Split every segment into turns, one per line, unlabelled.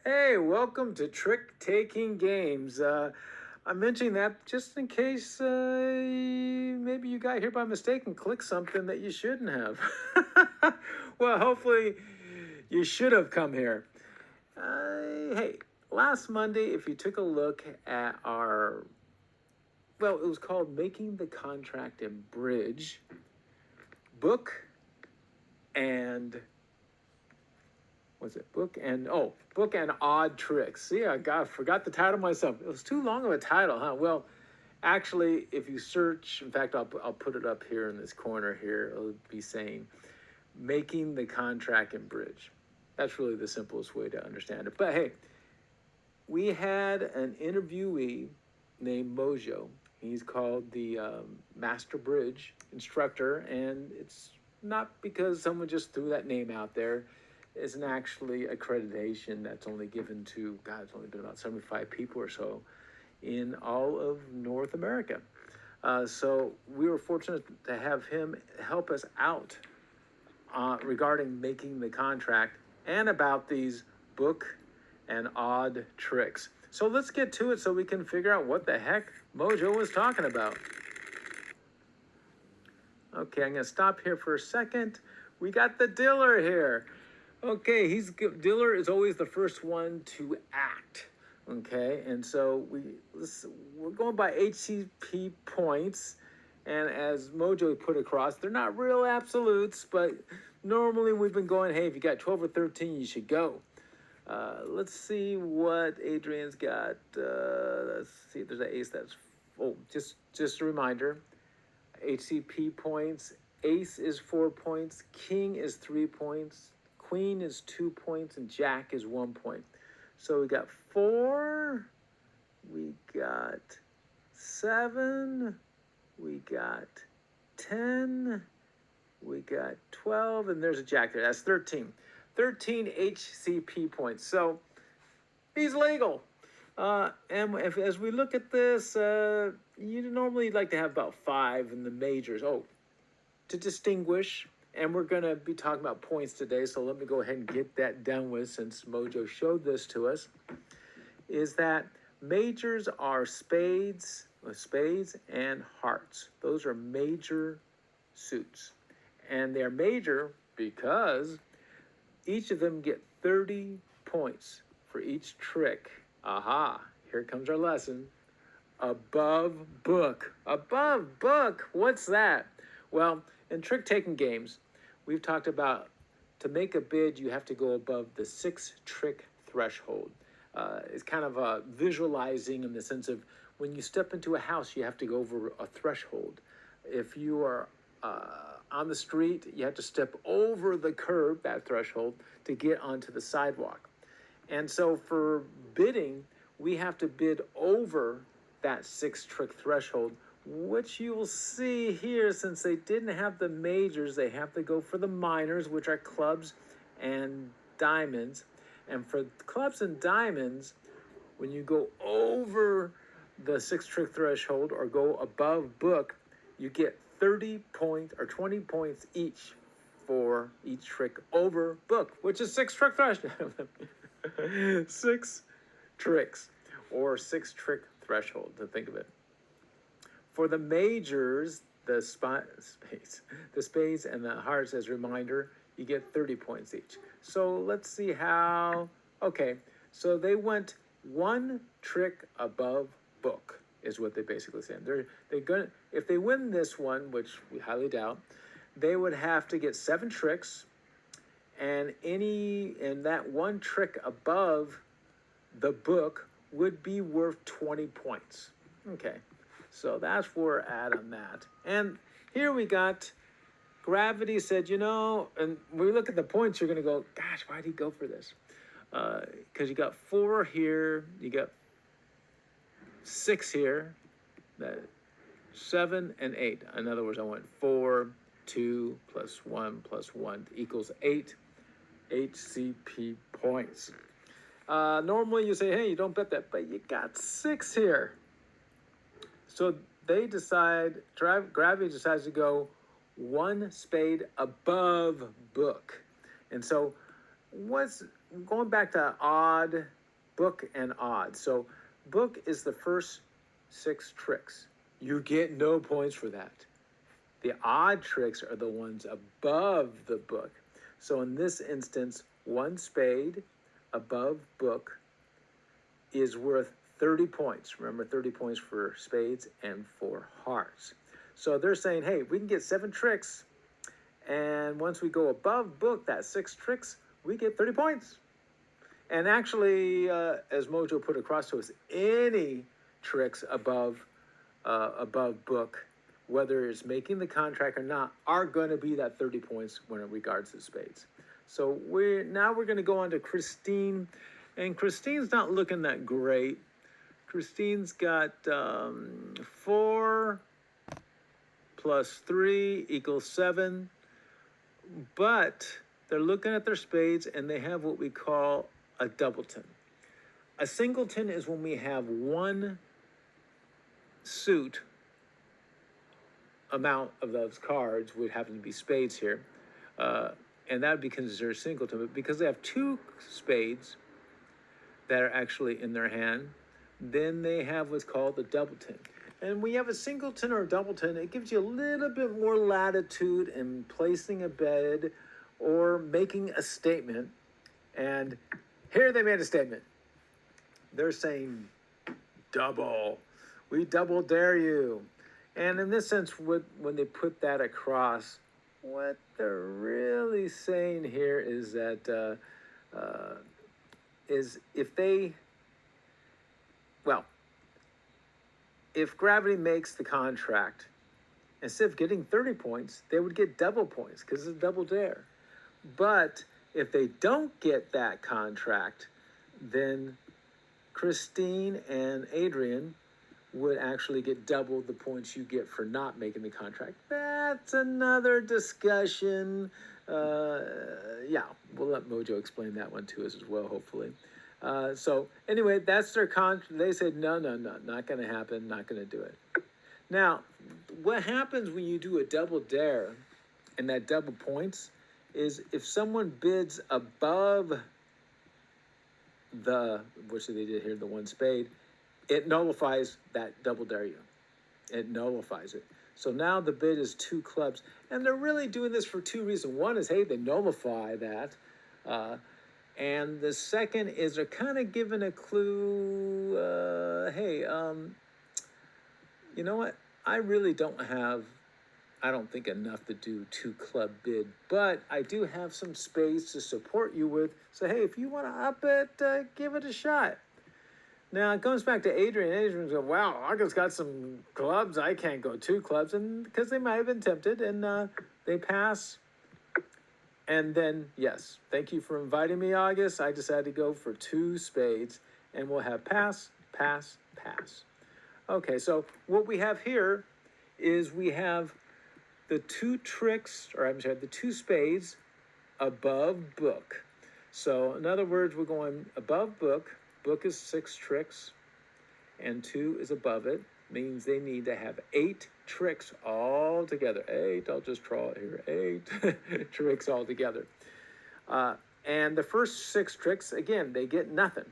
Hey, welcome to Trick Taking Games. I'm mentioning that just in case maybe you got here by mistake and clicked something that you shouldn't have. Well, hopefully you should have come here. Hey, last Monday, if you took a look at it was called Making the Contract in Bridge book and was it book and odd tricks. See, forgot the title myself. It was too long of a title, huh? Well, actually, if you search, in fact, I'll put it up here in this corner here. It'll be saying making the contract in bridge. That's really the simplest way to understand it. But hey, we had an interviewee named Mojo. He's called the Master Bridge instructor, and it's not because someone just threw that name out there. Isn't actually accreditation that's only given to, God, it's only been about 75 people or so in all of North America. So we were fortunate to have him help us out regarding making the contract and about these book and odd tricks. So let's get to it so we can figure out what the heck Mojo was talking about. Okay, I'm going to stop here for a second. We got the Diller here. Okay, Diller is always the first one to act. Okay, and so we're going by HCP points, and as Mojo put across, they're not real absolutes, but normally we've been going, hey, if you got 12 or 13, you should go. Let's see what Adrian's got. Let's see if there's an ace that's, just a reminder, HCP points. Ace is 4 points, king is 3 points, queen is 2 points, and jack is 1 point. So we got 4, we got 7, we got 10, we got 12, and there's a jack there. That's 13. 13 HCP points. So he's legal. As we look at this, you normally like to have about 5 in the majors. Oh, to distinguish, and we're going to be talking about points today, so let me go ahead and get that done with since Mojo showed this to us, is that majors are spades and hearts. Those are major suits. And they're major because each of them get 30 points for each trick. Aha, here comes our lesson. Above book. Above book, what's that? Well, in trick-taking games, we've talked about to make a bid, you have to go above the 6 trick threshold. It's kind of visualizing in the sense of when you step into a house, you have to go over a threshold. If you are on the street, you have to step over the curb, that threshold, to get onto the sidewalk. And so for bidding, we have to bid over that 6 trick threshold, which you will see here, since they didn't have the majors, they have to go for the minors, which are clubs and diamonds. And for clubs and diamonds, when you go over the 6 trick threshold or go above book, you get 30 points or 20 points each for each trick over book, which is 6 trick threshold. 6 tricks or 6 trick threshold, to think of it. For the majors, the spades and the hearts, as a reminder, you get 30 points each. So let's see how. Okay, so they went 1 trick above book, is what they basically saying. They're gonna, if they win this one, which we highly doubt, they would have to get 7 tricks, and that 1 trick above the book would be worth 20 points. Okay, so that's where we're at on that. And here we got Gravity said, and when we look at the points, you're going to go, gosh, why did he go for this? Because you got 4 here, you got 6 here, 7 and 8. In other words, I went 4, 2 plus 1 plus 1 equals 8 HCP points. Normally you say, hey, you don't bet that, but you got 6 here. So they Gravity decides to go 1 spade above book. And so going back to odd, book and odd. So book is the first 6 tricks. You get no points for that. The odd tricks are the ones above the book. So in this instance, 1 spade above book is worth 30 points. Remember, 30 points for spades and for hearts. So they're saying, hey, we can get 7 tricks, and once we go above book, that 6 tricks, we get 30 points. And actually, as Mojo put across to us, any tricks above book, whether it's making the contract or not, are going to be that 30 points when it regards to spades. So we're going to go on to Christine, and Christine's not looking that great. Christine's got 4 plus 3 equals 7, but they're looking at their spades and they have what we call a doubleton. A singleton is when we have one suit amount of those cards, would happen to be spades here, and that would be considered a singleton. But because they have 2 spades that are actually in their hand, then they have what's called a doubleton. And when you have a singleton or a doubleton, it gives you a little bit more latitude in placing a bid or making a statement. And here they made a statement. They're saying, double. We double dare you. And in this sense, when they put that across, what they're really saying here is that if gravity makes the contract, instead of getting 30 points, they would get double points because it's a double dare. But if they don't get that contract, then Christine and Adrian would actually get double the points you get for not making the contract. That's another discussion. Yeah, we'll let Mojo explain that one to us as well, hopefully. So anyway, that's their contract. They said, no, not going to happen, not going to do it. Now, what happens when you do a double dare and that double points is if someone bids above which they did here, the 1 spade, it nullifies that double dare you. It nullifies it. So now the bid is 2 clubs. And they're really doing this for 2 reasons. One is, hey, they nullify that. And the second is they're kind of giving a clue, hey, you know what? I really don't have, I don't think, enough to do 2 club bid, but I do have some space to support you with. So, hey, if you want to up it, give it a shot. Now, it comes back to Adrian. Adrian's going, wow, I just got some clubs. I can't go 2 clubs. And because they might have been tempted, and they pass. And then, yes, thank you for inviting me, August. I decided to go for 2 spades, and we'll have pass, pass, pass. Okay, so what we have here is we have the 2 tricks, or I'm sorry, the 2 spades above book. So in other words, we're going above book. Book is 6 tricks, and 2 is above it. Means they need to have 8 tricks all together. 8, I'll just draw it here. 8 tricks all together. And the first 6 tricks, again, they get nothing.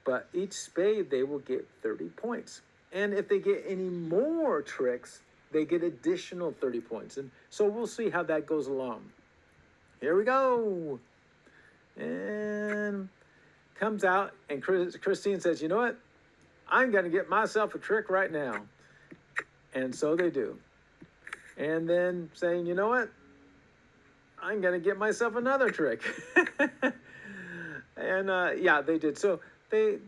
But each spade, they will get 30 points. And if they get any more tricks, they get additional 30 points. And so we'll see how that goes along. Here we go. And comes out, and Christine says, you know what? I'm going to get myself a trick right now. And so they do. And then saying, you know what? I'm going to get myself another trick. And yeah, they did. So they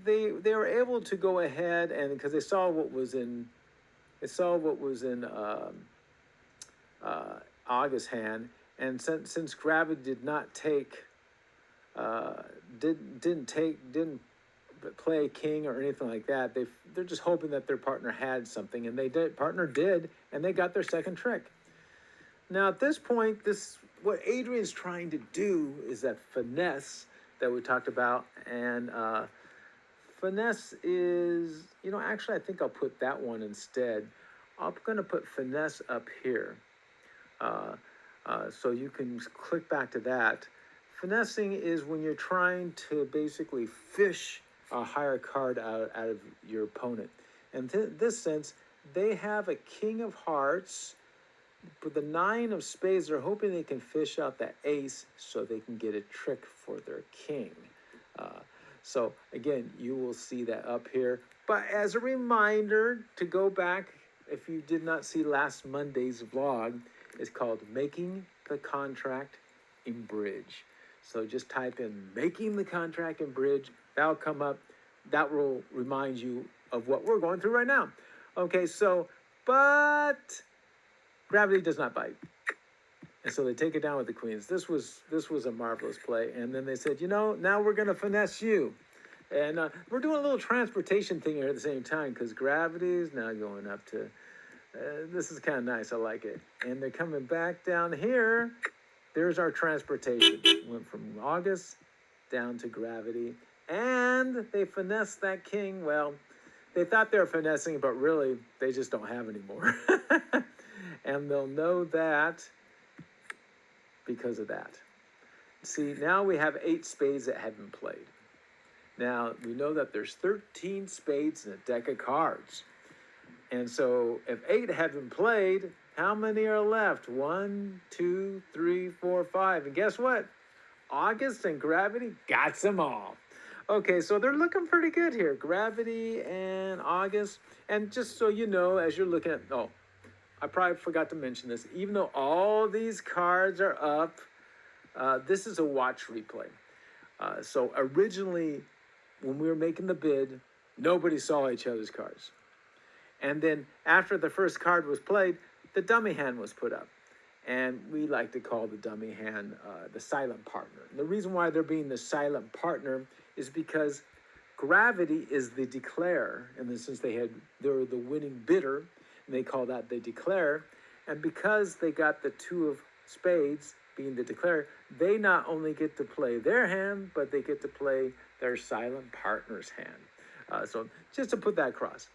were able to go ahead, and because they saw what was in August's hand, and since gravity did not take didn't play king or anything like that, they're just hoping that their partner had something, and partner did, and they got their second trick. Now at this point, what Adrian's trying to do is that finesse that we talked about, and finesse is, actually I think I'll put that one instead. I'm going to put finesse up here, so you can click back to that. Finessing is when you're trying to basically fish a higher card out of your opponent. And in this sense, they have a king of hearts, but the nine of spades, they're hoping they can fish out that ace so they can get a trick for their king. So again, you will see that up here. But as a reminder to go back, if you did not see last Monday's vlog, it's called Making the Contract in Bridge. So just type in Making the Contract in Bridge. That'll come up. That will remind you of what we're going through right now. Okay, so, but gravity does not bite. And so they take it down with the queens. This was a marvelous play. And then they said, you know, now we're going to finesse you. And we're doing a little transportation thing here at the same time because gravity is now going up to, this is kind of nice. I like it. And they're coming back down here. There's our transportation. Went from August down to gravity. And they finessed that king. Well, they thought they were finessing, but really they just don't have any more. And they'll know that because of that. See, now we have 8 spades that have been played. Now, we know that there's 13 spades in a deck of cards. And so if 8 have been played, how many are left? 1, 2, 3, 4, 5. And guess what? August and gravity got them all. Okay, so they're looking pretty good here. Gravity and August. And just so you know, as you're looking at, oh, I probably forgot to mention this. Even though all these cards are up, this is a watch replay. So originally, when we were making the bid, nobody saw each other's cards. And then after the first card was played, the dummy hand was put up. And we like to call the dummy hand the silent partner. And the reason why they're being the silent partner is because gravity is the declare. And then since they're the winning bidder, and they call that the declare. And because they got the 2 of spades being the declare, they not only get to play their hand, but they get to play their silent partner's hand. So just to put that across.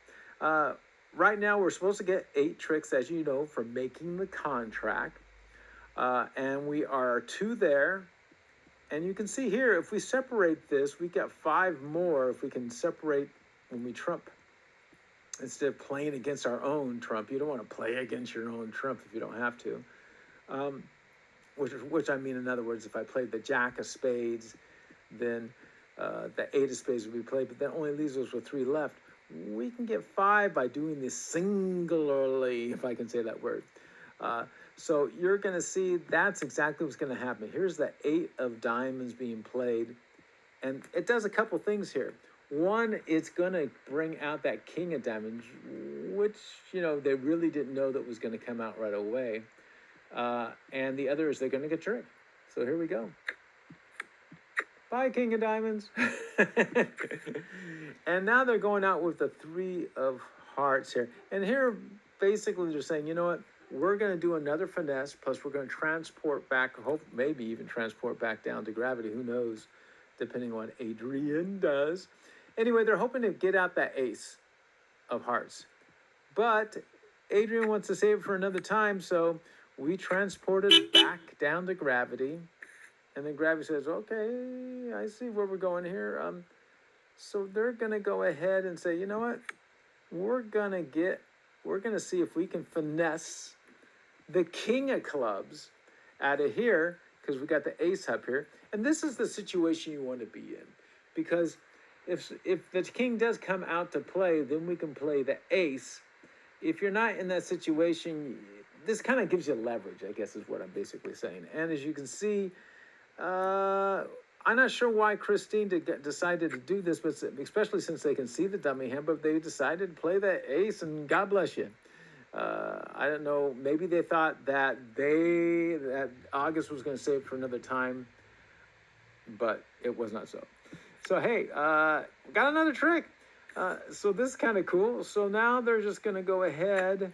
Right now, we're supposed to get 8 tricks, as you know, for making the contract. And we are 2 there. And you can see here, if we separate this, we get 5 more if we can separate when we trump. Instead of playing against our own trump. You don't want to play against your own trump if you don't have to. Which I mean, in other words, if I played the jack of spades, then the 8 of spades would be played, but that only leaves us with 3 left. We can get 5 by doing this singularly, if I can say that word. So you're going to see that's exactly what's going to happen. Here's the 8 of diamonds being played, and it does a couple things here. One, it's going to bring out that king of diamonds, which, you know, they really didn't know that was going to come out right away. And the other is they're going to get tricked. So here we go. Bye, king of diamonds. And now they're going out with the 3 of hearts here. And here, basically, they're saying, you know what? We're going to do another finesse, plus we're going to transport back, hope maybe even transport back down to gravity. Who knows, depending on what Adrian does. Anyway, they're hoping to get out that ace of hearts. But Adrian wants to save it for another time, so we transported back down to gravity. And then gravity says, okay, I see where we're going here. So they're going to go ahead and say, you know what? We're going to see if we can finesse the king of clubs out of here, because we got the ace up here. And this is the situation you want to be in. Because if the king does come out to play, then we can play the ace. If you're not in that situation, this kind of gives you leverage, I guess is what I'm basically saying. And as you can see, I'm not sure why Christine decided to do this, but especially since they can see the dummy hand, but they decided to play the ace, and God bless you. I don't know, maybe they thought that August was going to save for another time, but it was not so. So, hey, got another trick. So this is kind of cool. So now they're just going to go ahead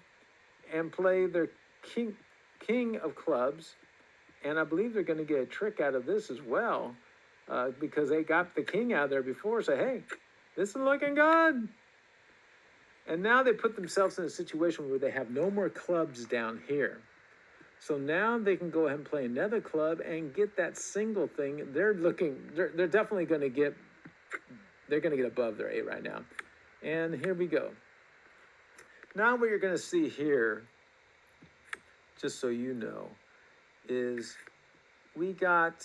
and play their king of clubs. And I believe they're going to get a trick out of this as well, because they got the king out of there before. So, hey, this is looking good. And now they put themselves in a situation where they have no more clubs down here. So now they can go ahead and play another club and get that single thing. They're definitely going to get, they're going to get above their 8 right now. And here we go. Now what you're going to see here, just so you know, is we got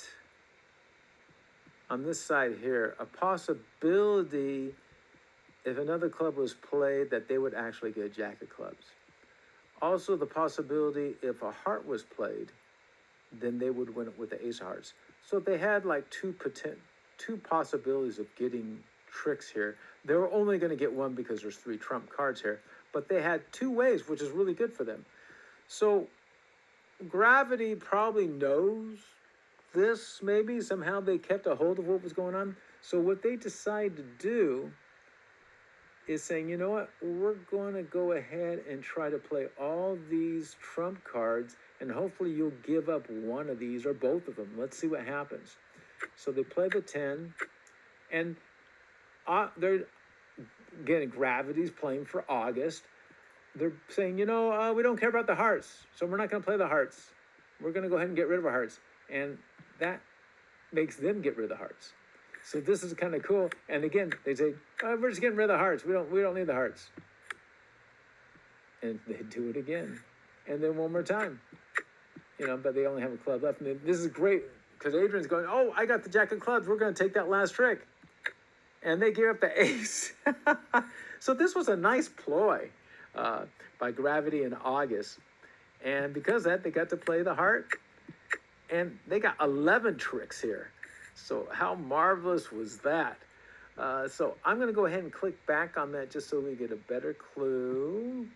on this side here a possibility if another club was played that they would actually get a jack of clubs. Also the possibility if a heart was played, then they would win it with the ace of hearts. So they had like two possibilities of getting tricks here. They were only going to get one because there's 3 trump cards here, but they had 2 ways, which is really good for them. So gravity probably knows this, maybe somehow they kept a hold of what was going on. So what they decide to do is saying, you know what, we're going to go ahead and try to play all these trump cards, and hopefully you'll give up one of these or both of them. Let's see what happens. So they play the 10, and they're getting gravity's playing for August. They're saying, you know, we don't care about the hearts, so we're not going to play the hearts. We're going to go ahead and get rid of our hearts. And that makes them get rid of the hearts. So this is kind of cool. And again, they say, oh, we're just getting rid of the hearts. We don't need the hearts. And they do it again. And then one more time. You know, but they only have a club left. And this is great because Adrian's going, oh, I got the jack of clubs. We're going to take that last trick. And they give up the ace. So this was a nice ploy by Gravity in August. And because of that, they got to play the heart. And they got 11 tricks here. So how marvelous was that? So I'm going to go ahead and click back on that just so we get a better clue.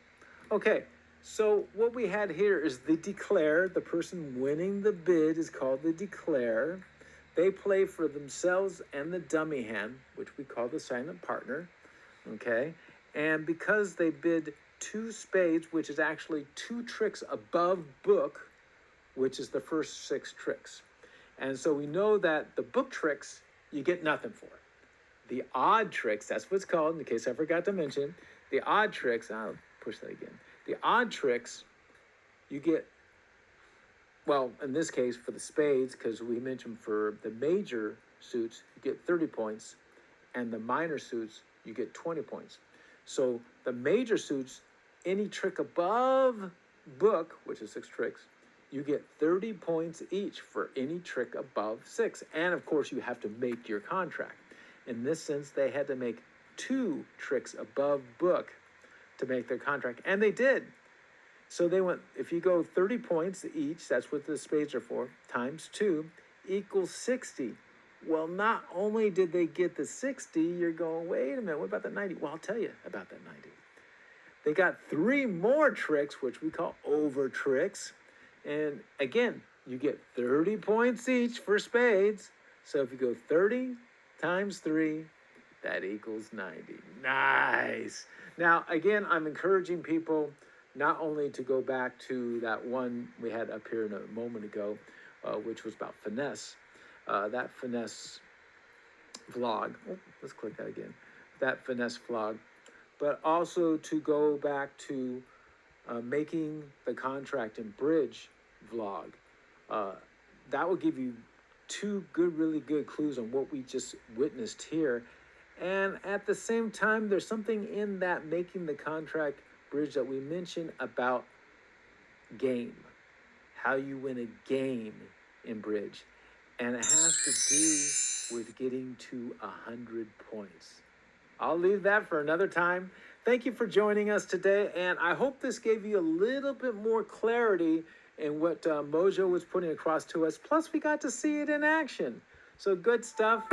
Okay, so what we had here is the declare. The person winning the bid is called the declare. They play for themselves and the dummy hand, which we call the silent partner. Okay, and because they bid 2 spades, which is actually 2 tricks above book, which is the first 6 tricks. And so we know that the book tricks, you get nothing for. The odd tricks, that's what it's called, in case I forgot to mention. The odd tricks, I'll push that again. The odd tricks, you get, well, in this case, for the spades, because we mentioned for the major suits, you get 30 points, and the minor suits, you get 20 points. So the major suits, any trick above book, which is 6 tricks, you get 30 points each for any trick above 6. And of course, you have to make your contract. In this sense, they had to make 2 tricks above book to make their contract. And they did. So they went, if you go 30 points each, that's what the spades are for, times 2 equals 60. Well, not only did they get the 60, you're going, wait a minute, what about the 90? Well, I'll tell you about that 90. They got 3 more tricks, which we call over tricks. And again, you get 30 points each for spades. So if you go 30 times 3, that equals 90. Nice. Now, again, I'm encouraging people not only to go back to that one we had up here a moment ago, which was about finesse. That finesse vlog. Oh, let's click that again. That finesse vlog. But also to go back to making the contract in bridge vlog. That will give you 2 really good clues on what we just witnessed here. And at the same time, there's something in that making the contract bridge that we mentioned about game, how you win a game in bridge. And it has to do with getting to 100 points. I'll leave that for another time. Thank you for joining us today, and I hope this gave you a little bit more clarity in what Mojo was putting across to us. Plus, we got to see it in action. So good stuff.